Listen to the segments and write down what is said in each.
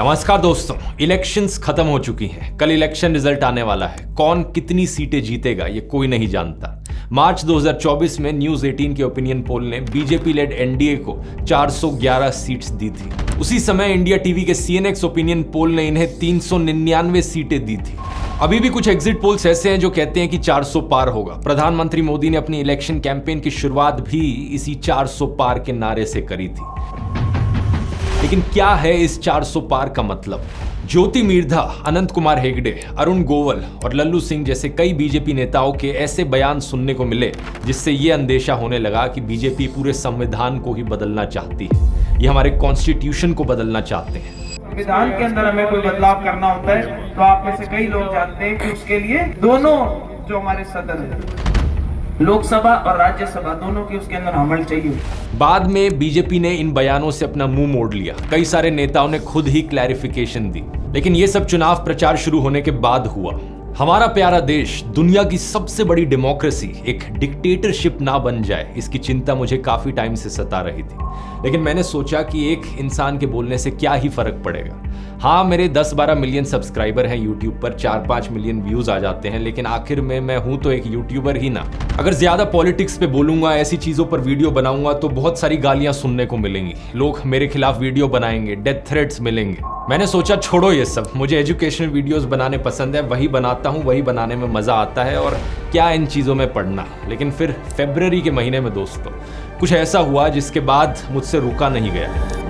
नमस्कार दोस्तों, इलेक्शंस खत्म हो चुकी हैं। कल इलेक्शन रिजल्ट आने वाला है। कौन कितनी सीटें जीतेगा ये कोई नहीं जानता। मार्च 2024 में न्यूज 18 के ओपिनियन पोल ने बीजेपी लेड एनडीए को 411 सीट्स दी थी। उसी समय इंडिया टीवी के सीएनएक्स ओपिनियन पोल ने इन्हें 399 सीटें दी थी। अभी भी कुछ एग्जिट पोल्स ऐसे हैं जो कहते हैं कि 400 पार होगा। प्रधानमंत्री मोदी ने अपनी इलेक्शन कैंपेन की शुरुआत भी इसी 400 पार के नारे से करी थी। लेकिन क्या है इस 400 पार का मतलब? ज्योति मिर्धा, अनंत कुमार हेगड़े, अरुण गोयल और लल्लू सिंह जैसे कई बीजेपी नेताओं के ऐसे बयान सुनने को मिले जिससे ये अंदेशा होने लगा कि बीजेपी पूरे संविधान को ही बदलना चाहती है। ये हमारे कॉन्स्टिट्यूशन को बदलना चाहते हैं। संविधान के अंदर हमें कोई बदलाव करना होता है तो आप में से कई लोग जानते हैं कि उसके लिए दोनों जो हमारे सदन है, लोकसभा और राज्यसभा, दोनों की उसके अंदर अमल चाहिए। बाद में बीजेपी ने इन बयानों से अपना मुंह मोड़ लिया। कई सारे नेताओं ने खुद ही क्लैरिफिकेशन दी। लेकिन ये सब चुनाव प्रचार शुरू होने के बाद हुआ। हमारा प्यारा देश, दुनिया की सबसे बड़ी डेमोक्रेसी, एक डिक्टेटरशिप ना बन जाए, इसकी चिंता मुझे काफी टाइम से सता रही थी। लेकिन मैंने सोचा कि एक इंसान के बोलने से क्या ही फर्क पड़ेगा। हाँ, मेरे 10-12 मिलियन सब्सक्राइबर हैं यूट्यूब पर, 4-5 मिलियन व्यूज आ जाते हैं, लेकिन आखिर में मैं हूं तो एक यूट्यूबर ही ना। अगर ज्यादा पॉलिटिक्स पे बोलूंगा, ऐसी चीजों पर वीडियो बनाऊंगा तो बहुत सारी गालियां सुनने को मिलेंगी। लोग मेरे खिलाफ वीडियो बनाएंगे, डेथ थ्रेट्स मिलेंगे। मैंने सोचा छोड़ो ये सब, मुझे एजुकेशनल वीडियोस बनाने पसंद है, वही बनाता हूँ, वही बनाने में मजा आता है और क्या इन चीजों में पढ़ना। लेकिन फिर फरवरी के महीने में दोस्तों कुछ ऐसा हुआ जिसके बाद मुझसे रुका नहीं गया।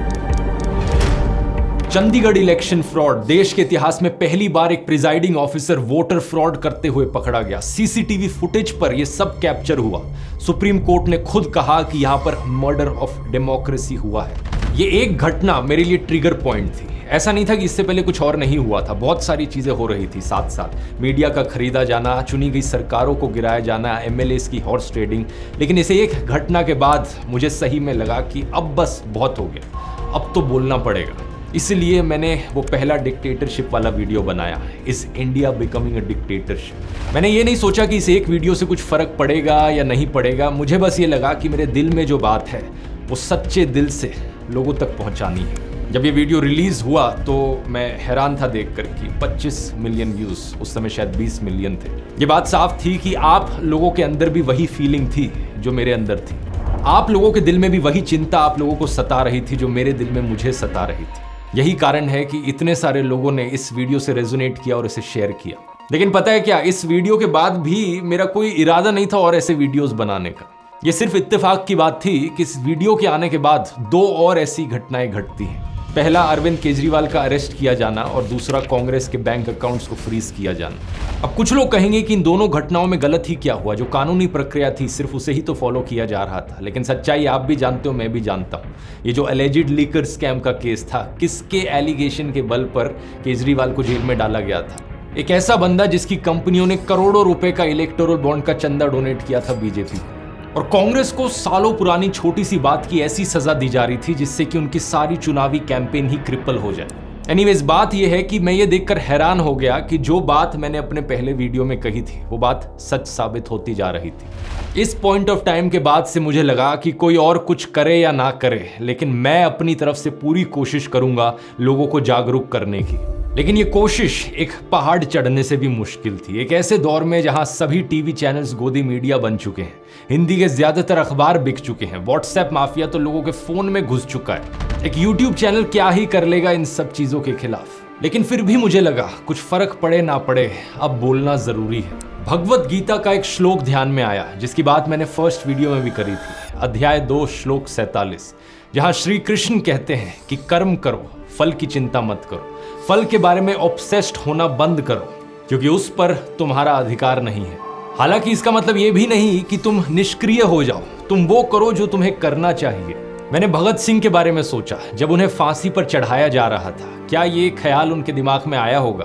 Chandigarh election fraud. देश के इतिहास में पहली बार एक प्रिजाइडिंग ऑफिसर वोटर फ्रॉड करते हुए पकड़ा गया। सीसीटीवी फुटेज पर यह सब कैप्चर हुआ। सुप्रीम कोर्ट ने खुद कहा कि यहां पर मर्डर ऑफ डेमोक्रेसी हुआ है। ये एक घटना मेरे लिए ट्रिगर पॉइंट थी। ऐसा नहीं था कि इससे पहले कुछ और नहीं हुआ था, बहुत सारी चीजें हो रही थी साथ साथ। मीडिया का खरीदा जाना, चुनी गई सरकारों को गिराया जाना, एमएलएस की हॉर्स ट्रेडिंग। लेकिन इसे एक घटना के बाद मुझे सही में लगा कि अब बस बहुत हो गया, अब तो बोलना पड़ेगा। इसलिए मैंने वो पहला डिक्टेटरशिप वाला वीडियो बनाया, is India becoming a dictatorship. मैंने ये नहीं सोचा कि इस एक वीडियो से कुछ फर्क पड़ेगा या नहीं पड़ेगा। मुझे बस ये लगा कि मेरे दिल में जो बात है वो सच्चे दिल से लोगों तक पहुंचानी है। जब ये वीडियो रिलीज हुआ तो मैं हैरान था देखकर कि 25 मिलियन व्यूज, उस समय शायद 20 मिलियन थे। ये बात साफ थी कि आप लोगों के अंदर भी वही फीलिंग थी जो मेरे अंदर थी। आप लोगों के दिल में भी वही चिंता आप लोगों को सता रही थी जो मेरे दिल में मुझे सता रही थी। यही कारण है कि इतने सारे लोगों ने इस वीडियो से रेजोनेट किया और इसे शेयर किया। लेकिन पता है क्या, इस वीडियो के बाद भी मेरा कोई इरादा नहीं था और ऐसे वीडियोस बनाने का। ये सिर्फ इत्तेफाक की बात थी कि इस वीडियो के आने के बाद 2 और ऐसी घटनाएं घटती हैं। पहला, अरविंद केजरीवाल का अरेस्ट किया जाना और दूसरा, कांग्रेस के बैंक अकाउंट्स को फ्रीज किया जाना। अब कुछ लोग कहेंगे कि इन दोनों घटनाओं में गलत ही क्या हुआ, जो कानूनी प्रक्रिया थी सिर्फ उसे ही तो फॉलो किया जा रहा था। लेकिन सच्चाई आप भी जानते हो, मैं भी जानता हूं। ये जो एलिजिड लीकर स्कैम का केस था, किसके एलिगेशन के बल पर केजरीवाल को जेल में डाला गया था? एक ऐसा बंदा जिसकी कंपनियों ने करोड़ों रुपए का इलेक्टोरल बॉन्ड का चंदा डोनेट किया था बीजेपी को। और कांग्रेस को सालों पुरानी छोटी सी बात की ऐसी सजा दी जा रही थी जिससे कि उनकी सारी चुनावी कैंपेन ही क्रिपल हो जाए। एनीवेज, बात यह है कि मैं ये देखकर हैरान हो गया कि जो बात मैंने अपने पहले वीडियो में कही थी वो बात सच साबित होती जा रही थी। इस पॉइंट ऑफ टाइम के बाद से मुझे लगा कि कोई और कुछ करे या ना करे, लेकिन मैं अपनी तरफ से पूरी कोशिश करूंगा लोगों को जागरूक करने की। लेकिन ये कोशिश एक पहाड़ चढ़ने से भी मुश्किल थी। एक ऐसे दौर में जहां सभी टीवी चैनल्स गोदी मीडिया बन चुके हैं, हिंदी के ज्यादातर अखबार बिक चुके हैं, व्हाट्सएप माफिया तो लोगों के फोन में घुस चुका है। एक यूट्यूब चैनल क्या ही कर लेगा इन सब चीजों के खिलाफ। लेकिन फिर भी मुझे लगा कुछ फर्क पड़े ना पड़े, अब बोलना जरूरी है। भगवत गीता का एक श्लोक ध्यान में आया जिसकी बात मैंने फर्स्ट वीडियो में भी करी थी, अध्याय 2 श्लोक 47, जहां श्री कृष्ण कहते हैं कि कर्म करो, फल की चिंता मत करो। फल के बारे में ऑब्सेस्ड होना बंद करो, क्योंकि उस पर तुम्हारा अधिकार नहीं है। हालांकि इसका मतलब यह भी नहीं कि तुम निष्क्रिय हो जाओ, तुम वो करो जो तुम्हें करना चाहिए। मैंने भगत सिंह के बारे में सोचा जब उन्हें फांसी पर चढ़ाया जा रहा था। क्या ये ख्याल उनके दिमाग में आया होगा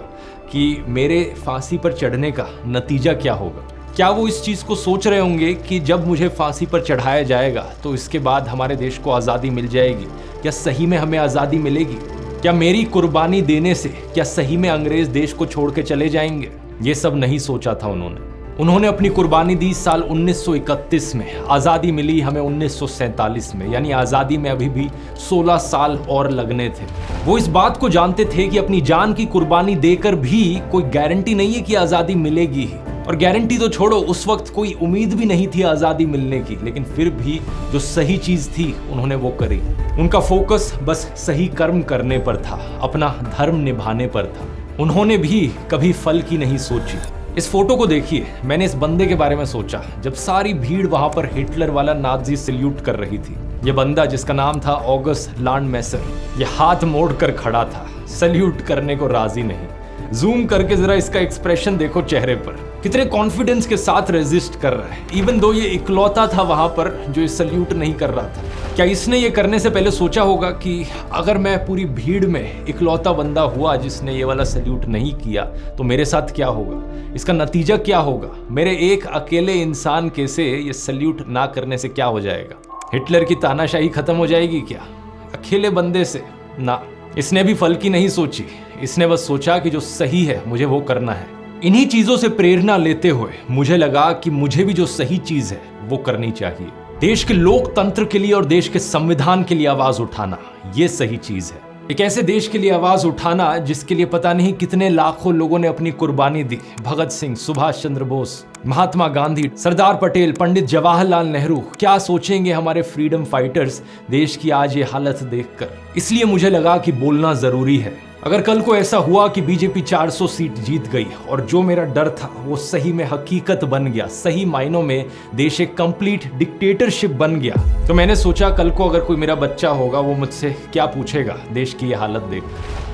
कि मेरे फांसी पर चढ़ने का नतीजा क्या होगा? क्या वो इस चीज को सोच रहे होंगे कि जब मुझे फांसी पर चढ़ाया जाएगा तो इसके बाद हमारे देश को आजादी मिल जाएगी? क्या सही में हमें आजादी मिलेगी? क्या मेरी कुर्बानी देने से क्या सही में अंग्रेज देश को छोड़ के चले जाएंगे? ये सब नहीं सोचा था उन्होंने। उन्होंने अपनी कुर्बानी दी साल 1931 में। आज़ादी मिली हमें 1947 में, यानी आज़ादी में अभी भी 16 साल और लगने थे। वो इस बात को जानते थे कि अपनी जान की कुर्बानी देकर भी कोई गारंटी नहीं है कि आज़ादी मिलेगी ही। और गारंटी तो छोड़ो, उस वक्त कोई उम्मीद भी नहीं थी आज़ादी मिलने की, लेकिन फिर भी जो सही चीज़ थी उन्होंने वो करी। उनका फोकस बस सही कर्म करने पर था, अपना धर्म निभाने पर था। उन्होंने भी कभी फल की नहीं सोची। इस फोटो को देखिए, मैंने इस बंदे के बारे में सोचा जब सारी भीड़ वहां पर हिटलर वाला नाज़ी सल्यूट कर रही थी। ये बंदा जिसका नाम था ऑगस्ट लांडमैसर, ये हाथ मोड़ कर खड़ा था, सल्यूट करने को राजी नहीं। जूम करके जरा इसका एक्सप्रेशन देखो चेहरे पर, कितने कॉन्फिडेंस के साथ रेजिस्ट कर रहा है, इवन दो ये इकलौता था वहां पर जो ये सल्यूट नहीं कर रहा था। क्या इसने ये करने से पहले सोचा होगा कि अगर मैं पूरी भीड़ में इकलौता बंदा हुआ जिसने ये वाला सल्यूट नहीं किया तो मेरे साथ क्या होगा, इसका नतीजा क्या होगा, मेरे एक अकेले इंसान के से ये सल्यूट ना करने से क्या हो जाएगा, हिटलर की तानाशाही खत्म हो जाएगी क्या, अकेले बंदे से ना। इसने भी फल की नहीं सोची, इसने बस सोचा कि जो सही है मुझे वो करना है। इन्हीं चीजों से प्रेरणा लेते हुए मुझे लगा कि मुझे भी जो सही चीज है वो करनी चाहिए। देश के लोकतंत्र के लिए और देश के संविधान के लिए आवाज उठाना, ये सही चीज है। एक ऐसे देश के लिए आवाज उठाना जिसके लिए पता नहीं कितने लाखों लोगों ने अपनी कुर्बानी दी। भगत सिंह, सुभाष चंद्र बोस, महात्मा गांधी, सरदार पटेल, पंडित जवाहरलाल नेहरू। क्या सोचेंगे हमारे फ्रीडम फाइटर्स देश की आज ये हालत देखकर। इसलिए मुझे लगा कि बोलना जरूरी है। अगर कल को ऐसा हुआ कि बीजेपी 400 सीट जीत गई और जो मेरा डर था वो सही में हकीकत बन गया, सही मायनों में देश एक कंप्लीट डिक्टेटरशिप बन गया, तो मैंने सोचा कल को अगर कोई मेरा बच्चा होगा वो मुझसे क्या पूछेगा देश की ये हालत देख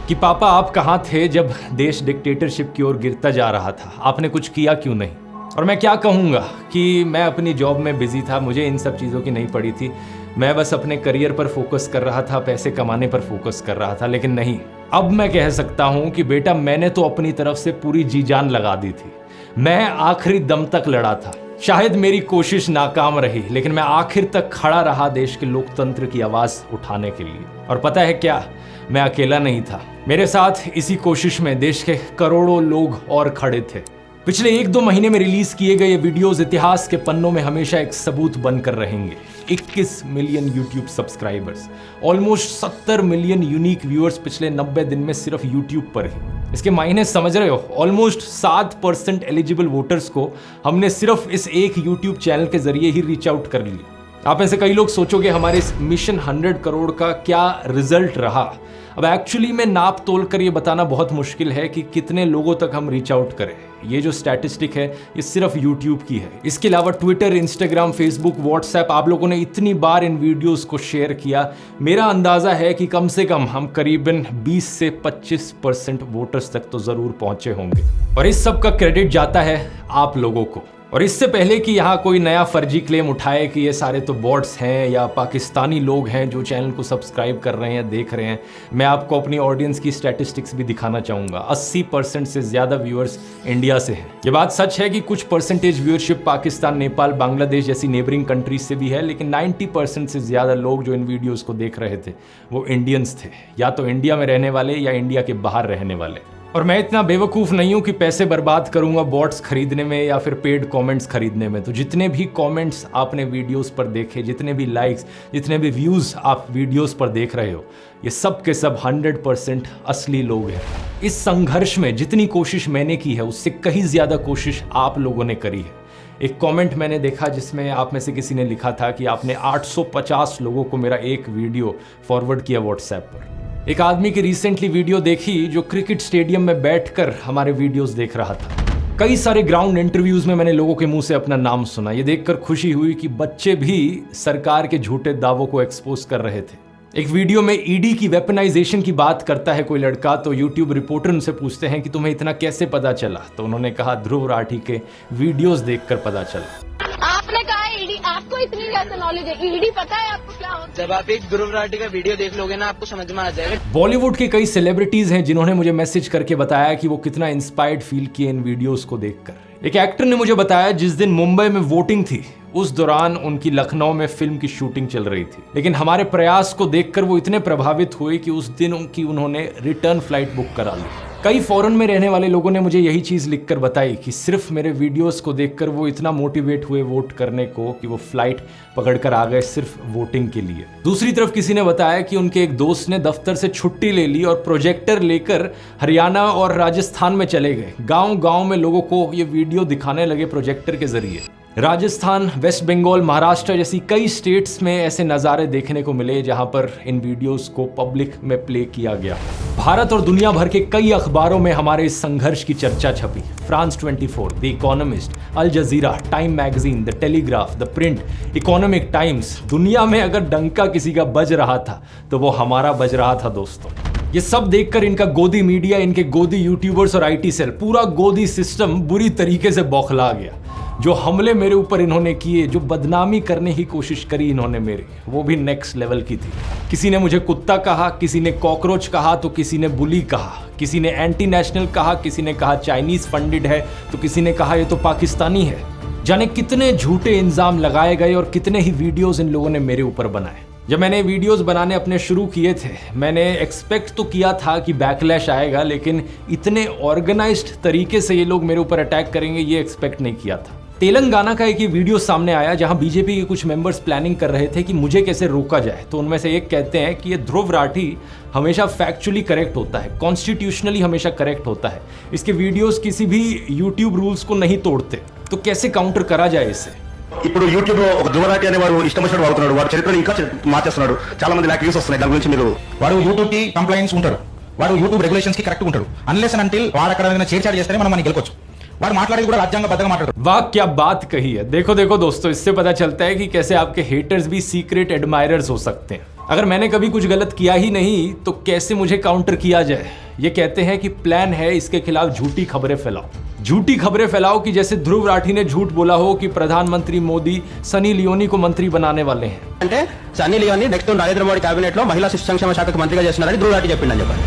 कि पापा आप कहाँ थे जब देश डिक्टेटरशिप की ओर गिरता जा रहा था, आपने कुछ किया क्यों नहीं। और मैं क्या कहूँगा कि मैं अपनी जॉब में बिजी था, मुझे इन सब चीज़ों की नहीं पड़ी थी, मैं बस अपने करियर पर फोकस कर रहा था, पैसे कमाने पर फोकस कर रहा था। लेकिन नहीं, अब मैं कह सकता हूं कि बेटा मैंने तो अपनी तरफ से पूरी जी जान लगा दी थी, मैं आखिरी दम तक लड़ा था। शायद मेरी कोशिश नाकाम रही, लेकिन मैं आखिर तक खड़ा रहा देश के लोकतंत्र की आवाज उठाने के लिए। और पता है क्या, मैं अकेला नहीं था, मेरे साथ इसी कोशिश में देश के करोड़ों लोग और खड़े थे। पिछले 1-2 महीने में रिलीज किए गए वीडियोस इतिहास के पन्नों में हमेशा एक सबूत बनकर रहेंगे। 21 million YouTube subscribers, almost 70 million unique viewers पिछले 90 दिन में सिर्फ यूट्यूब पर ही। इसके मायने समझ रहे हो, ऑलमोस्ट 7% एलिजिबल वोटर्स को हमने सिर्फ इस एक यूट्यूब चैनल के जरिए ही रीच आउट कर लिया। आप में से कई लोग सोचोगे हमारे इस मिशन 100 करोड़ का क्या रिजल्ट रहा। अब एक्चुअली में नाप तोल कर ये बताना बहुत मुश्किल है कि कितने लोगों तक हम रीच आउट करें। ये जो स्टैटिस्टिक है ये सिर्फ यूट्यूब की है। इसके अलावा ट्विटर, इंस्टाग्राम, फेसबुक, व्हाट्सएप, आप लोगों ने इतनी बार इन वीडियोस को शेयर किया, मेरा अंदाजा है कि कम से कम हम करीबन 20 से 25% वोटर्स तक तो जरूर पहुंचे होंगे। और इस सब का क्रेडिट जाता है आप लोगों को। और इससे पहले कि यहाँ कोई नया फर्जी क्लेम उठाए कि ये सारे तो बॉट्स हैं या पाकिस्तानी लोग हैं जो चैनल को सब्सक्राइब कर रहे हैं, देख रहे हैं, मैं आपको अपनी ऑडियंस की स्टैटिस्टिक्स भी दिखाना चाहूँगा। 80% से ज़्यादा व्यूअर्स इंडिया से हैं। ये बात सच है कि कुछ परसेंटेज व्यूअरशिप पाकिस्तान, नेपाल, बांग्लादेश जैसी नेबरिंग कंट्रीज से भी है, लेकिन 90% से ज़्यादा लोग जो इन वीडियोज़ को देख रहे थे वो इंडियंस थे, या तो इंडिया में रहने वाले या इंडिया के बाहर रहने वाले। और मैं इतना बेवकूफ़ नहीं हूं कि पैसे बर्बाद करूंगा बॉट्स खरीदने में या फिर पेड कमेंट्स खरीदने में। तो जितने भी कमेंट्स आपने वीडियोस पर देखे, जितने भी लाइक्स, जितने भी व्यूज़ आप वीडियोस पर देख रहे हो, ये सब के सब 100% असली लोग हैं। इस संघर्ष में जितनी कोशिश मैंने की है उससे कहीं ज़्यादा कोशिश आप लोगों ने करी है। एक कमेंट मैंने देखा जिसमें आप में से किसी ने लिखा था कि आपने 850 लोगों को मेरा एक वीडियो फॉरवर्ड किया व्हाट्सएप पर। एक आदमी की रिसेंटली वीडियो देखी जो क्रिकेट स्टेडियम में बैठकर हमारे वीडियोस देख रहा था। कई सारे ग्राउंड इंटरव्यूज में मैंने लोगों के मुंह से अपना नाम सुना। ये देखकर खुशी हुई कि बच्चे भी सरकार के झूठे दावों को एक्सपोज कर रहे थे। एक वीडियो में ईडी की वेपनाइजेशन की बात करता है कोई लड़का, तो यूट्यूब रिपोर्टर उनसे पूछते हैं कि तुम्हें इतना कैसे पता चला, तो उन्होंने कहा ध्रुव राठी के वीडियोस देखकर पता चला। आपने कहा ईडी, आपको इतनी ज्यादा नॉलेज है, ईडी पता है आपको क्या होता है? जब आप एक ध्रुव राठी का वीडियो देख लोगे ना आपको समझ में आ जाएगा। बॉलीवुड के कई सेलिब्रिटीज हैं जिन्होंने मुझे मैसेज करके बताया कि वो कितना इंस्पायर्ड फील किए इन वीडियोस को देखकर। एक एक्टर ने मुझे बताया जिस दिन मुंबई में वोटिंग थी उस दौरान उनकी लखनऊ में फिल्म की शूटिंग चल रही थी, लेकिन हमारे प्रयास को देखकर वो इतने प्रभावित हुए कि उस दिन उन्होंने रिटर्न फ्लाइट बुक करा ली। कई फॉरेन में रहने वाले लोगों ने मुझे यही चीज़ लिखकर बताई कि सिर्फ मेरे वीडियोस को देखकर वो इतना मोटिवेट हुए वोट करने को कि वो फ्लाइट पकड़कर आ गए सिर्फ वोटिंग के लिए। दूसरी तरफ किसी ने बताया कि उनके एक दोस्त ने दफ्तर से छुट्टी ले ली और प्रोजेक्टर लेकर हरियाणा और राजस्थान में चले गए। गांव-गांव में लोगों को ये वीडियो दिखाने लगे प्रोजेक्टर के जरिए। राजस्थान, वेस्ट बंगाल, महाराष्ट्र जैसी कई स्टेट्स में ऐसे नज़ारे देखने को मिले जहां पर इन वीडियोस को पब्लिक में प्ले किया गया। भारत और दुनिया भर के कई अखबारों में हमारे इस संघर्ष की चर्चा छपी। France 24, the Economist, Al Jazeera, Time magazine, the Telegraph, the Print, Economic Times. दुनिया में अगर डंका किसी का बज रहा था तो वो हमारा बज रहा था दोस्तों। ये सब देखकर इनका गोदी मीडिया, इनके गोदी यूट्यूबर्स और IT सेल, पूरा गोदी सिस्टम बुरी तरीके से बौखला गया। जो हमले मेरे ऊपर इन्होंने किए, जो बदनामी करने की कोशिश करी इन्होंने मेरी, वो भी नेक्स्ट लेवल की थी। किसी ने मुझे कुत्ता कहा, किसी ने कॉकरोच कहा, तो किसी ने बुली कहा, किसी ने एंटी नेशनल कहा, किसी ने कहा चाइनीज फंडेड है, तो किसी ने कहा ये तो पाकिस्तानी है। जाने कितने झूठे इल्जाम लगाए गए और कितने ही वीडियोस इन लोगों ने मेरे ऊपर बनाए। जब मैंने वीडियोस बनाने अपने शुरू किए थे, मैंने एक्सपेक्ट तो किया था कि बैकलैश आएगा, लेकिन इतने ऑर्गेनाइज्ड तरीके से ये लोग मेरे ऊपर अटैक करेंगे ये एक्सपेक्ट नहीं किया था। तेलंगाना का एक ये वीडियो सामने आया जहां बीजेपी के कुछ मेंबर्स प्लानिंग कर रहे थे कि मुझे कैसे रोका जाए। तो उनमें से एक कहते हैं कि ये ध्रुव राठी हमेशा फैक्चुअली करेक्ट होता है, कॉन्स्टिट्यूशनली हमेशा करेक्ट होता है, इसके वीडियोस किसी भी यूट्यूब रूल्स को नहीं तोड़ते, तो कैसे काउंटर करा जाए इसे। ఇప్పుడు యూట్యూబ్ లో ఒక ధ్రువరాటి అనేవాడు ఇష్టం వచ్చినట్టు వాడుతున్నాడు, వాడు చరిత్రను ఇంకా మార్చేస్తున్నాడు, చాలా మంది నాకు వ్యూస్ వస్తున్నాయి, దాని గురించి మీరు వాడు యూట్యూబ్ కి కంప్లైంట్స్ ఉంటారు, వాడు యూట్యూబ్ రెగ్యులేషన్స్ కి కరెక్ట్ ఉంటాడు, అన్లెస్ అండ్ అంటిల్ వాడు అక్కడ ఏదైనా చేర్చాడు చేస్తేనే మనం మనకి గెలకొచ్చు। వాడు మాట్లాడేది కూడా రాజ్యాంగబద్ధంగా మాట్లాడరు। वाह क्या बात कही है। देखो देखो दोस्तों, इससे पता चलता है कि कैसे आपके हेटर्स भी सीक्रेट एडमायरर्स हो सकते हैं। अगर मैंने कभी कुछ गलत किया ही नहीं तो कैसे मुझे काउंटर किया जाए। ये कहते हैं कि प्लान है इसके खिलाफ झूठी खबरें फैलाओ, झूठी खबरें फैलाओ कि जैसे ध्रुव राठी ने झूठ बोला हो कि प्रधानमंत्री मोदी सनी लियोनी को मंत्री बनाने वाले हैं। అంటే సన్నీ లియోని నెక్స్ట్ నరేంద్ర మోడీ కేబినెట్ లో మహిళా శిశు సంక్షేమ శాఖకు మంత్రిగా చేస్తున్నారని ధ్రువరాటి చెప్పిండని చెప్పారు।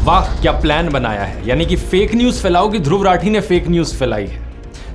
वाह क्या प्लान बनाया है, यानी कि फेक न्यूज फैलाओ कि ध्रुव राठी ने फेक न्यूज फैलाई है।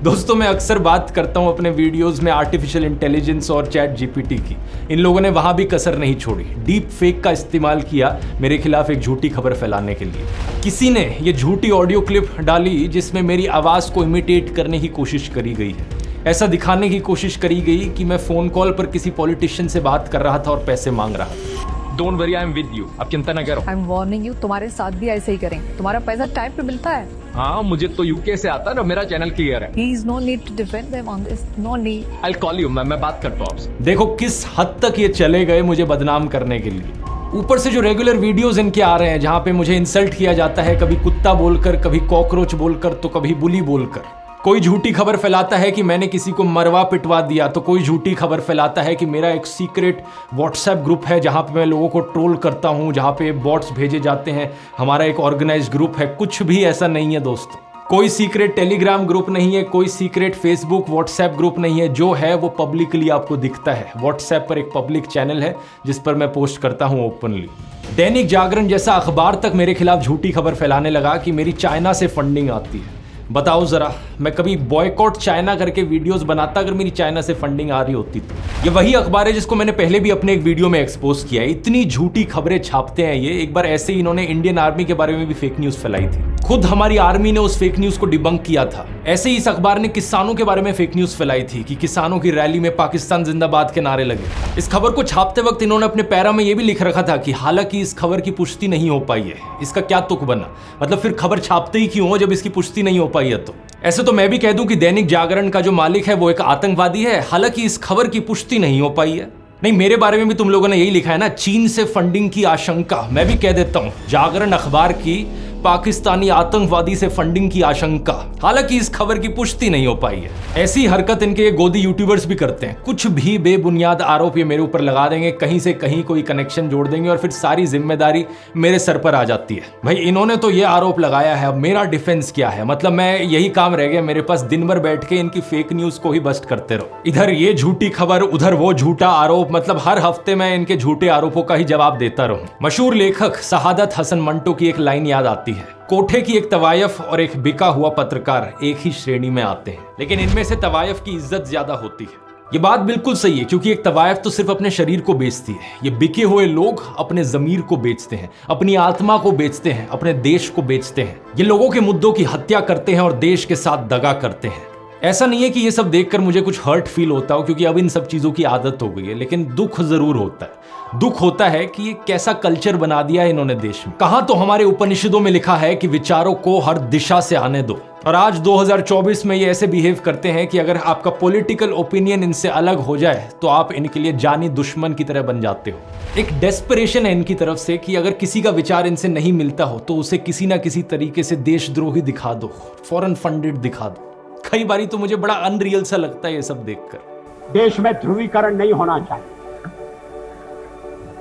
दोस्तों मैं अक्सर बात करता हूं अपने वीडियोस में आर्टिफिशियल इंटेलिजेंस और चैट GPT की। इन लोगों ने वहां भी कसर नहीं छोड़ी, डीप फेक का इस्तेमाल किया मेरे खिलाफ एक झूठी खबर फैलाने के लिए। किसी ने ये झूठी ऑडियो क्लिप डाली जिसमें मेरी आवाज को इमिटेट करने की कोशिश करी गई है। ऐसा दिखाने की कोशिश करी गई कि मैं फोन कॉल पर किसी पॉलिटिशियन से बात कर रहा था और पैसे मांग रहा था। Don't worry, I am with you, आप चिंता ना करो। आई एम वार्निंग यू, तुम्हारे साथ भी ऐसे ही करेंगे। तुम्हारा पैसा टाइम पे मिलता है। हाँ मुझे तो UK से आता है, मेरा चैनल क्लियर है। He is no need to defend them on this, no need. I'll call you, मैं बात करता हूँ आपसे। देखो किस हद तक ये चले गए मुझे बदनाम करने के लिए। ऊपर से जो रेगुलर वीडियोस इनके आ रहे हैं जहाँ पे मुझे इंसल्ट किया जाता है, कभी कुत्ता बोलकर, कभी कॉकरोच बोलकर, तो कभी बुली बोलकर। कोई झूठी खबर फैलाता है कि मैंने किसी को मरवा पिटवा दिया, तो कोई झूठी खबर फैलाता है कि मेरा एक सीक्रेट WhatsApp ग्रुप है जहां पे मैं लोगों को ट्रोल करता हूं, जहां पे बॉट्स भेजे जाते हैं, हमारा एक ऑर्गेनाइज्ड ग्रुप है। कुछ भी ऐसा नहीं है दोस्तों, कोई सीक्रेट टेलीग्राम ग्रुप नहीं है, कोई सीक्रेट फेसबुक WhatsApp ग्रुप नहीं है। जो है वो पब्लिकली आपको दिखता है। WhatsApp पर एक पब्लिक चैनल है जिस पर मैं पोस्ट करता हूं ओपनली। दैनिक जागरण जैसा अखबार तक मेरे खिलाफ झूठी खबर फैलाने लगा कि मेरी चाइना से फंडिंग आती है। बताओ जरा, मैं कभी बॉयकॉट चाइना करके वीडियोस बनाता अगर मेरी चाइना से फंडिंग आ रही होती तो। ये वही अखबार है जिसको मैंने पहले भी अपने एक वीडियो में एक्सपोज किया है। इतनी झूठी खबरें छापते हैं ये। एक बार ऐसे ही इन्होंने इंडियन आर्मी के बारे में भी फेक न्यूज फैलाई थी, खुद हमारी आर्मी ने उस फेक न्यूज को डिबंक किया था। ऐसे ही इस अखबार ने किसानों के बारे में फेक न्यूज फैलाई थी कि किसानों की रैली में पाकिस्तान जिंदाबाद के नारे लगे। इस खबर को छापते वक्त इन्होंने अपने पैरा में यह भी लिख रखा था कि हालांकि इस खबर की पुष्टि नहीं हो पाई है। इसका क्या तुक बना, मतलब फिर खबर छापते ही क्यों हो जब इसकी पुष्टि नहीं हो पाई है। तो ऐसे तो मैं भी कह दूं कि दैनिक जागरण का जो मालिक है वो एक आतंकवादी है, हालांकि इस खबर की पुष्टि नहीं हो पाई है। नहीं, मेरे बारे में भी तुम लोगों ने यही लिखा है ना, चीन से फंडिंग की आशंका। मैं भी कह देता हूं, जागरण अखबार की पाकिस्तानी आतंकवादी से फंडिंग की आशंका, हालांकि इस खबर की पुष्टि नहीं हो पाई है। ऐसी हरकत इनके गोदी यूट्यूबर्स भी करते हैं। कुछ भी बेबुनियाद आरोप ये मेरे ऊपर लगा देंगे, कहीं से कहीं कोई कनेक्शन जोड़ देंगे और फिर सारी जिम्मेदारी मेरे सर पर आ जाती है। भाई इन्होंने तो ये आरोप लगाया है, अब मेरा डिफेंस क्या है। मतलब मैं यही काम रह गया मेरे पास, दिन भर बैठ के इनकी फेक न्यूज को ही बस्ट करते रहो। इधर ये झूठी खबर, उधर वो झूठा आरोप, मतलब हर हफ्ते मैं इनके झूठे आरोपों का ही जवाब देता रहूं। मशहूर लेखक सहादत हसन मंटो की एक लाइन याद आती है, कोठे की एक तवायफ और एक बिका हुआ पत्रकार एक ही श्रेणी में आते हैं, लेकिन इनमें से तवायफ की इज्जत ज्यादा होती है। ये बात बिल्कुल सही है, क्योंकि एक तवायफ तो सिर्फ अपने शरीर को बेचती है। ये बिके हुए लोग अपने जमीर को बेचते हैं, अपनी आत्मा को बेचते हैं, अपने देश को बेचते हैं। ये लोगों के मुद्दों की हत्या करते हैं और देश के साथ दगा करते हैं। ऐसा नहीं है कि ये सब देखकर मुझे कुछ हर्ट फील होता हो, क्योंकि अब इन सब चीजों की आदत हो गई है, लेकिन दुख जरूर होता है। दुख होता है कि ये कैसा कल्चर बना दिया है इन्होंने देश में। कहां तो हमारे उपनिषदों में लिखा है कि विचारों को हर दिशा से आने दो, और आज 2024 में ये ऐसे बिहेव करते हैं कि अगर आपका पॉलिटिकल ओपिनियन इनसे अलग हो जाए तो आप इनके लिए जानी दुश्मन की तरह बन जाते हो। एक डेस्परेशन है इनकी तरफ से कि अगर किसी का विचार इनसे नहीं मिलता हो तो उसे किसी ना किसी तरीके से देशद्रोही दिखा दो, फॉरेन फंडेड दिखा दो। कई बारी तो मुझे बड़ा अनरियल सा लगता है ये सब देखकर। देश में ध्रुवीकरण नहीं होना चाहिए,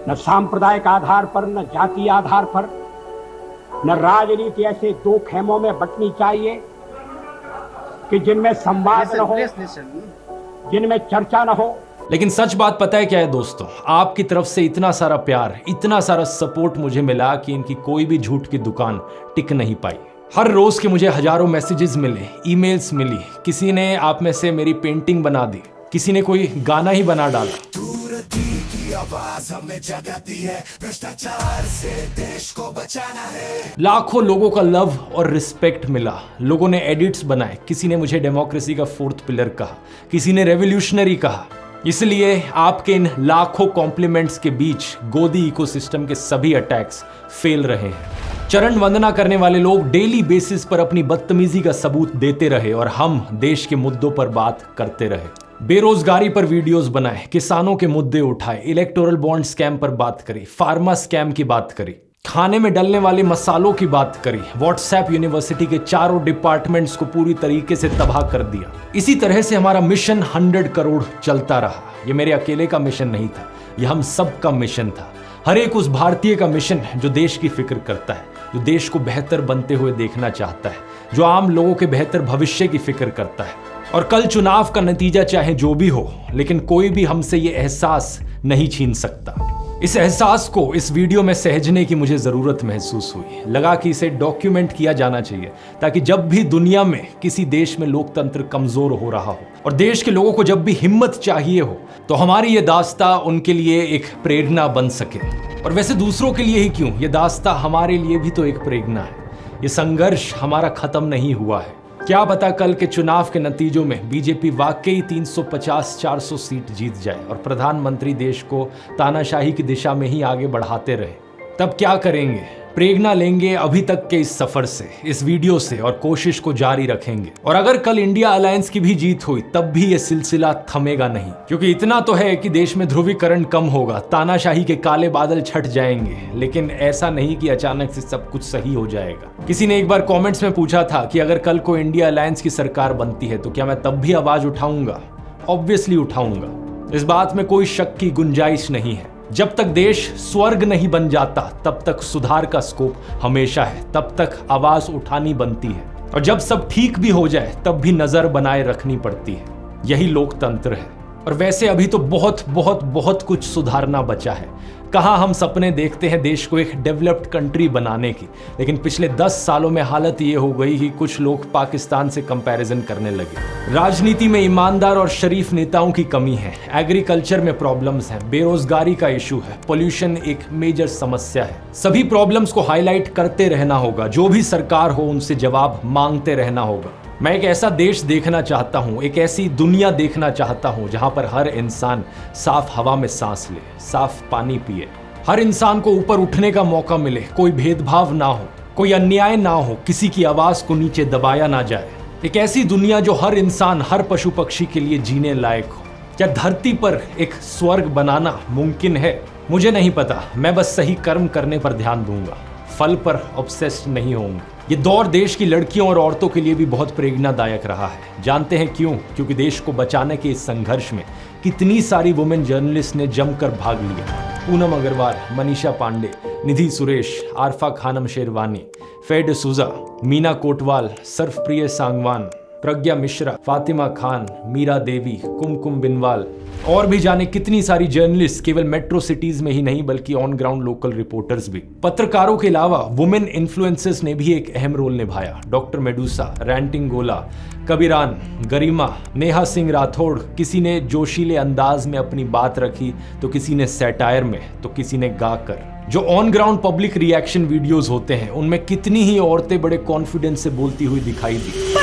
न सांप्रदायिक आधार पर, न जातीय आधार पर, न राजनीति ऐसे दो खेमों में बंटनी चाहिए कि जिनमें संवाद न हो, जिनमें चर्चा न हो। लेकिन सच बात पता है क्या है दोस्तों, आपकी तरफ से इतना सारा प्यार, इतना सारा सपोर्ट मुझे मिला कि इनकी कोई भी झूठ की दुकान टिक नहीं पाई। हर रोज के मुझे हजारों मैसेजेस मिले, ईमेल्स मिली, किसी ने आप में से मेरी पेंटिंग बना दी, किसी ने कोई गाना ही बना डाला। लाखों लोगों का लव और रिस्पेक्ट मिला। लोगों ने एडिट्स बनाए, किसी ने मुझे डेमोक्रेसी का फोर्थ पिलर कहा, किसी ने रेवोल्यूशनरी कहा। इसलिए आपके इन लाखों कॉम्प्लीमेंट्स के बीच गोदी इकोसिस्टम के सभी अटैक्स फेल रहे हैं। चरण वंदना करने वाले लोग डेली बेसिस पर अपनी बदतमीजी का सबूत देते रहे और हम देश के मुद्दों पर बात करते रहे। बेरोजगारी पर वीडियोस बनाए, किसानों के मुद्दे उठाए, इलेक्टोरल बॉन्ड स्कैम पर बात करी, फार्मा स्कैम की बात करी, खाने में डलने वाले मसालों की बात करी, व्हाट्सएप यूनिवर्सिटी के चारों डिपार्टमेंट्स को पूरी तरीके से तबाह कर दिया। इसी तरह से हमारा मिशन 100 करोड़ चलता रहा। ये मेरे अकेले का मिशन नहीं था, ये हम सब का मिशन था। हर एक उस भारतीय का मिशन है जो देश की फिक्र करता है, जो देश को बेहतर बनते हुए देखना चाहता है, जो आम लोगों के बेहतर भविष्य की फिक्र करता है। और कल चुनाव का नतीजा चाहे जो भी हो, लेकिन कोई भी हमसे ये एहसास नहीं छीन सकता। इस एहसास को इस वीडियो में सहेजने की मुझे जरूरत महसूस हुई। लगा कि इसे डॉक्यूमेंट किया जाना चाहिए, ताकि जब भी दुनिया में किसी देश में लोकतंत्र कमजोर हो रहा हो और देश के लोगों को जब भी हिम्मत चाहिए हो, तो हमारी ये दास्ता उनके लिए एक प्रेरणा बन सके। और वैसे दूसरों के लिए ही क्यों, ये दास्ता हमारे लिए भी तो एक प्रेरणा है। ये संघर्ष हमारा खत्म नहीं हुआ है। क्या पता कल के चुनाव के नतीजों में बीजेपी वाकई 350-400 सीट जीत जाए और प्रधानमंत्री देश को तानाशाही की दिशा में ही आगे बढ़ाते रहे। तब क्या करेंगे? प्रेरणा लेंगे अभी तक के इस सफर से, इस वीडियो से, और कोशिश को जारी रखेंगे। और अगर कल इंडिया अलायंस की भी जीत हुई तब भी यह सिलसिला थमेगा नहीं, क्योंकि इतना तो है कि देश में ध्रुवीकरण कम होगा, तानाशाही के काले बादल छट जाएंगे, लेकिन ऐसा नहीं कि अचानक से सब कुछ सही हो जाएगा। किसी ने एक बार कॉमेंट्स में पूछा था कि अगर कल को इंडिया अलायंस की सरकार बनती है तो क्या मैं तब भी आवाज उठाऊंगा? ऑब्वियसली उठाऊंगा, इस बात में कोई शक की गुंजाइश नहीं है। जब तक देश स्वर्ग नहीं बन जाता तब तक सुधार का स्कोप हमेशा है, तब तक आवाज उठानी बनती है, और जब सब ठीक भी हो जाए तब भी नजर बनाए रखनी पड़ती है। यही लोकतंत्र है। और वैसे अभी तो बहुत बहुत बहुत कुछ सुधारना बचा है। कहाँ हम सपने देखते हैं देश को एक डेवलप्ड कंट्री बनाने की, लेकिन पिछले 10 सालों में हालत ये हो गई कि कुछ लोग पाकिस्तान से कंपैरिजन करने लगे। राजनीति में ईमानदार और शरीफ नेताओं की कमी है, एग्रीकल्चर में प्रॉब्लम्स हैं, बेरोजगारी का इशू है, पोल्यूशन एक मेजर समस्या है। सभी प्रॉब्लम्स को हाईलाइट करते रहना होगा, जो भी सरकार हो उनसे जवाब मांगते रहना होगा। मैं एक ऐसा देश देखना चाहता हूँ, एक ऐसी दुनिया देखना चाहता हूँ जहाँ पर हर इंसान साफ हवा में सांस ले, साफ पानी पिए, हर इंसान को ऊपर उठने का मौका मिले, कोई भेदभाव ना हो, कोई अन्याय ना हो, किसी की आवाज को नीचे दबाया ना जाए। एक ऐसी दुनिया जो हर इंसान, हर पशु पक्षी के लिए जीने लायक हो। क्या धरती पर एक स्वर्ग बनाना मुमकिन है? मुझे नहीं पता, मैं बस सही कर्म करने पर ध्यान दूंगा, फल पर ऑब्सेस्ड नहीं होऊंगा। ये दौर देश की लड़कियों और औरतों के लिए भी बहुत प्रेरणादायक रहा है। जानते हैं क्यों? क्योंकि देश को बचाने के इस संघर्ष में कितनी सारी वुमेन जर्नलिस्ट ने जमकर भाग लिया। पूनम अग्रवाल, मनीषा पांडे, निधि सुरेश, आरफा खानम शेरवानी, फेड सुजा, मीना कोटवाल, सर्फप्रिय सांगवान, प्रज्ञा मिश्रा, फातिमा खान, मीरा देवी, कुमकुम बिनवाल और भी जाने कितनी सारी जर्नलिस्ट केवल मेट्रो सिटीज में ही नहीं बल्कि ऑन ग्राउंड लोकल रिपोर्टर्स भी। पत्रकारों के अलावा वुमेन इन्फ्लुएंसर्स ने भी एक अहम रोल निभाया। डॉक्टर मेडुसा, रैंटिंग गोला, कबीरान, गरिमा, नेहा सिंह राठौड़, किसी ने जोशीले अंदाज में अपनी बात रखी तो किसी ने सैटायर में तो किसी ने गाकर। जो on ground public reaction videos होते हैं उनमें कितनी ही औरतें बड़े कॉन्फिडेंस से बोलती हुई दिखाई दी।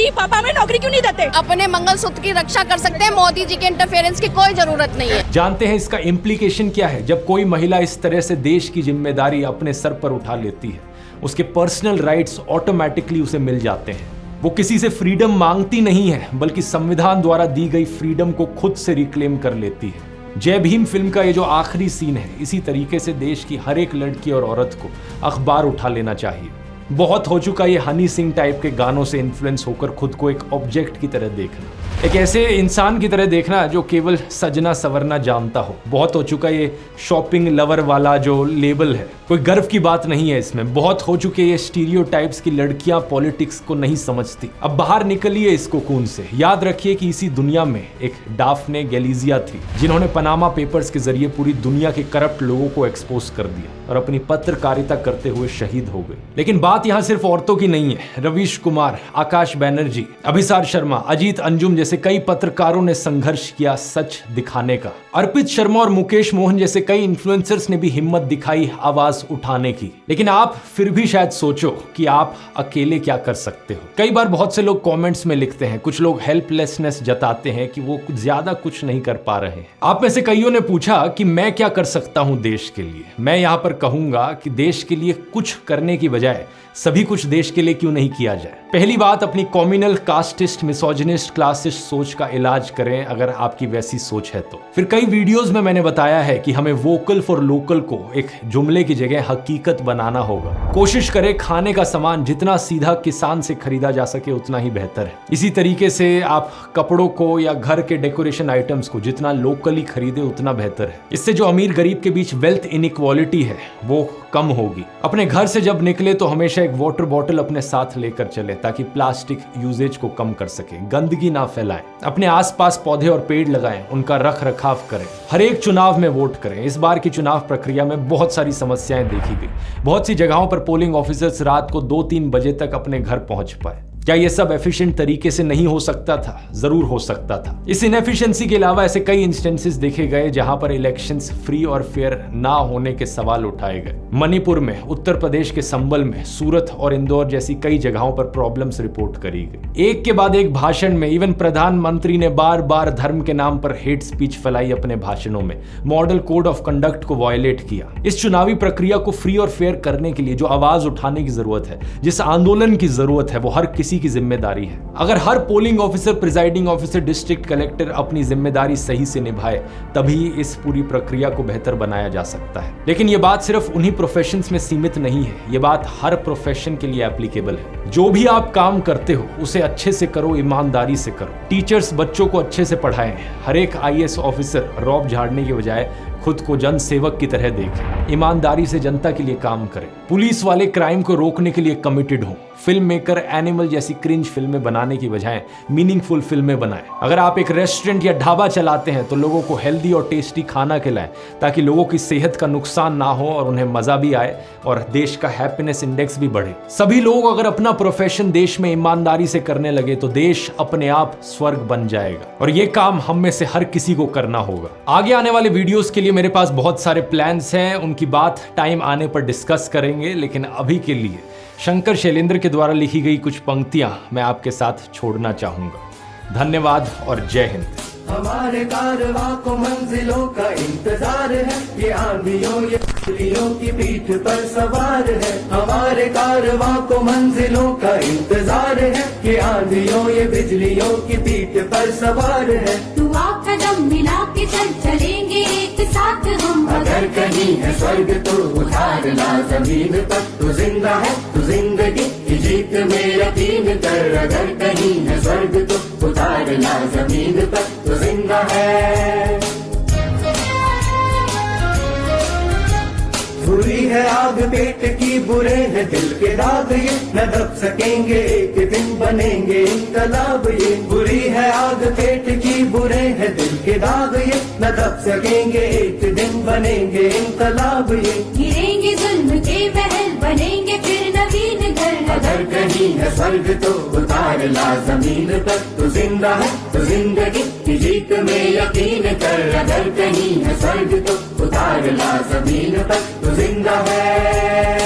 पापा हमें नौकरी क्यों नहीं देते? अपने मंगलसूत्र की रक्षा कर सकते हैं, मोदी जी के इंटरफेरेंस की कोई जरूरत नहीं है। जानते हैं इसका इम्प्लीकेशन क्या है जब कोई महिला इस तरह से देश की जिम्मेदारी अपने सर पर उठा लेती है? उसके पर्सनल राइट्स ऑटोमेटिकली उसे मिल जाते हैं। वो किसी से फ्रीडम मांगती नहीं है बल्कि संविधान द्वारा दी गई फ्रीडम को खुद से रिक्लेम कर लेती है। जय भीम फिल्म का ये जो आखिरी सीन है, इसी तरीके से देश की हर एक लड़की और औरत को अखबार उठा लेना चाहिए। बहुत हो चुका ये हनी सिंह टाइप के गानों से इन्फ्लुएंस होकर खुद को एक ऑब्जेक्ट की तरह देखना, एक ऐसे इंसान की तरह देखना जो केवल सजना सवरना जानता हो। बहुत हो चुका ये शॉपिंग लवर वाला जो लेबल है, कोई गर्व की बात नहीं है इसमें। बहुत हो चुके ये स्टीरियोटाइप्स की लड़कियां पॉलिटिक्स को नहीं समझती। अब बाहर निकलिए इस कोकून से। याद रखिए कि इसी दुनिया में एक डाफने गैलिजिया थी जिन्होंने पनामा पेपर्स के जरिए पूरी दुनिया के करप्ट लोगों को एक्सपोज कर दिया और अपनी पत्रकारिता करते हुए शहीद हो गए। लेकिन बात यहाँ सिर्फ औरतों की नहीं है। रवीश कुमार, आकाश बैनर्जी, अभिसार शर्मा, अजीत अंजुम जैसे कई पत्रकारों ने संघर्ष किया सच दिखाने का। अर्पित शर्मा और मुकेश मोहन जैसे कई इन्फ्लुएंसर्स ने भी हिम्मत दिखाई आवाज उठाने की। लेकिन आप फिर भी शायद सोचो कि आप अकेले क्या कर सकते हो। कई बार बहुत से लोग कमेंट्स में लिखते हैं, कुछ लोग हेल्पलेसनेस जताते हैं कि वो ज्यादा कुछ नहीं कर पा रहे हैं। आप में से कईयों ने पूछा कि मैं क्या कर सकता हूं देश के लिए। मैं यहां पर कहूंगा कि देश के लिए कुछ करने की बजाय सभी कुछ देश के लिए क्यों नहीं किया जाए। पहली बात, अपनी कॉम्युनल, कास्टिस्ट, मिसोजिनिस्ट, क्लासिस्ट सोच का इलाज करें अगर आपकी वैसी सोच है तो। फिर कई वीडियोस में मैंने बताया है कि हमें वोकल फॉर लोकल को एक जुमले की जगह हकीकत बनाना होगा। कोशिश करें खाने का सामान जितना सीधा किसान से खरीदा जा सके उतना ही बेहतर है। इसी तरीके से आप कपड़ों को या घर के डेकोरेशन आइटम्स को जितना लोकली खरीदे उतना बेहतर है। इससे जो अमीर गरीब के बीच वेल्थ इनइक्वालिटी है वो कम होगी। अपने घर से जब निकले तो हमेशा एक वाटर बॉटल अपने साथ लेकर चले ताकि प्लास्टिक यूजेज को कम कर सके। गंदगी ना फैलाएं। अपने आसपास पौधे और पेड़ लगाएं, उनका रख रखाव करें। हर एक चुनाव में वोट करें। इस बार की चुनाव प्रक्रिया में बहुत सारी समस्याएं देखी गई। बहुत सी जगहों पर पोलिंग ऑफिसर्स रात को 2-3 बजे तक अपने घर पहुंच पाए। क्या ये सब एफिशिएंट तरीके से नहीं हो सकता था? जरूर हो सकता था। इस इनएफिशिएंसी के अलावा ऐसे कई इंस्टेंसेस देखे गए जहां पर इलेक्शंस फ्री और फेयर ना होने के सवाल उठाए गए। मणिपुर में, उत्तर प्रदेश के संबल में, सूरत और इंदौर जैसी कई जगहों पर प्रॉब्लम्स रिपोर्ट करी गई। एक के बाद एक भाषण में इवन प्रधानमंत्री ने बार बार धर्म के नाम पर हेट स्पीच फैलाई अपने भाषणों में। मॉडल कोड ऑफ कंडक्ट को वायलेट किया। इस चुनावी प्रक्रिया को फ्री और फेयर करने के लिए जो आवाज उठाने की जरूरत है, जिस आंदोलन की जरूरत है, वो हर किसी की जिम्मेदारी है। अगर हर polling officer, presiding officer, district collector अपनी जिम्मेदारी सही से निभाए तभी इस पूरी प्रक्रिया को बेहतर बनाया जा सकता है। लेकिन यह बात सिर्फ उन्हीं प्रोफेशंस में सीमित नहीं है, यह बात हर प्रोफेशन के लिए एप्लीकेबल है। जो भी आप काम करते हो उसे अच्छे से करो, ईमानदारी से करो। टीचर्स बच्चों को अच्छे से पढ़ाएं। हर एक IAS ऑफिसर रौब झाड़ने के बजाय खुद को जन सेवक की तरह देखें। ईमानदारी से जनता के लिए काम करें। पुलिस वाले क्राइम को रोकने के लिए कमिटेड हों। फिल्म मेकर एनिमल जैसी क्रिंज फिल्में बनाने की बजाय मीनिंगफुल फिल्में बनाएं। अगर आप एक रेस्टोरेंट या ढाबा चलाते हैं तो लोगों को हेल्दी और टेस्टी खाना खिलाएं ताकि लोगों की सेहत का नुकसान ना हो और उन्हें मजा भी आए और देश का हैप्पीनेस इंडेक्स भी बढ़े। सभी लोग अगर अपना प्रोफेशन देश में ईमानदारी से करने लगे तो देश अपने आप स्वर्ग बन जाएगा और ये काम हम में से हर किसी को करना होगा। आगे आने वाले वीडियोस के लिए मेरे पास बहुत सारे प्लान्स हैं, उनकी बात टाइम आने पर डिस्कस करेंगे। लेकिन अभी के लिए शंकर शैलेंद्र के द्वारा लिखी गई कुछ पंक्तियां मैं आपके साथ छोड़ना चाहूंगा। धन्यवाद और जय हिंद। हमारे कारवां को मंजिलों का इंतजार है, ये आंधियों ये बिजलियों की पीठ पर सवार है। हमारे कारवां को मंजिलों का इंतजार है, ये आंधियों ये बिजलियों की पीठ पर सवार है। तू आप कदम मिला के चल चलेंगे एक साथ हम। अगर कहीं है स्वर्ग तो उतार ला जमीन पर, तू जिंदा है तू जिंदगी की जीत में यकीन कर। अगर कहीं है स्वर्ग तो उतार ला जमीन पर, तू जिंदा है। बुरी है आग पेट की, बुरे हैं दिल के दाग, ये न दब सकेंगे एक दिन बनेंगे इनकलाब ये बुरी है आग पेट की बुरे है दिल के दाग ये न दब सकेंगे एक दिन बनेंगे इनकलाब ये गिरेंगे जुल्म के महल बनेंगे फिर नवीन घर अगर कहीं है स्वर्ग तो उतार ला जमीन पर तू जिंदा है तो जिंदगी की जीत में यकीन कर अगर कहीं है स्वर्ग तो उतार ला जमीन पर तू जिंदा है